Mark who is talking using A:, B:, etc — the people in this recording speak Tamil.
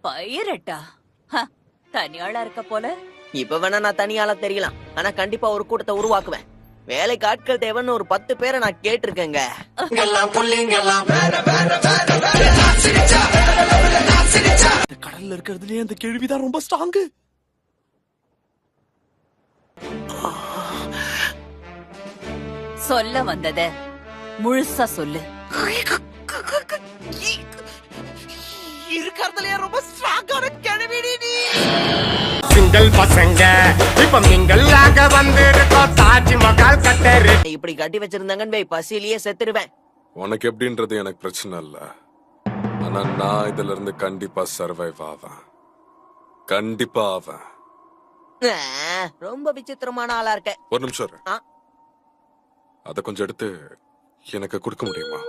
A: பைரட்டா தனியாளா இருக்க போல.
B: இப்ப வேணா நான் தனியால தெரியலாம், ஆனா கண்டிப்பா ஒரு கூட்டத்தை உருவாக்குவேன். வேலைக்கு ஆட்கள் தேவைன்னு ஒரு 10 பேரை நான் கேட்டிருக்கேங்க.
C: கடல்ல இருக்கிறதுலயே அந்த கேள்விதான் ரொம்ப ஸ்ட்ராங்கு.
A: சொல்ல வந்தத முழுசா சொல்லு.
C: இருக்கிறதுலயே ரொம்ப ஸ்ட்ராங்கான கேள்வி நீ.
D: சிங்கிள் பசங்க இப்ப மிங்கல்லாக வந்திருக்கோம், தாஜ்மஹால் கட்டரு.
B: இப்படி கட்டி வச்சிருந்தாங்கன்னு வை, பசியிலேயே செத்துருவேன்.
E: உனக்கு எப்படின்றது எனக்கு பிரச்சனை இல்ல, ஆனா நான் இதுல இருந்து கண்டிப்பா சர்வைவ் ஆவேன். கண்டிப்பா ஆவேன்.
B: ரொம்ப விசித்திரமான ஆளா இருக்க.
E: ஒரு நிமிஷம் இரு. அத கொஞ்சம் எடுத்து எனக்கு கொடுக்க முடியுமா?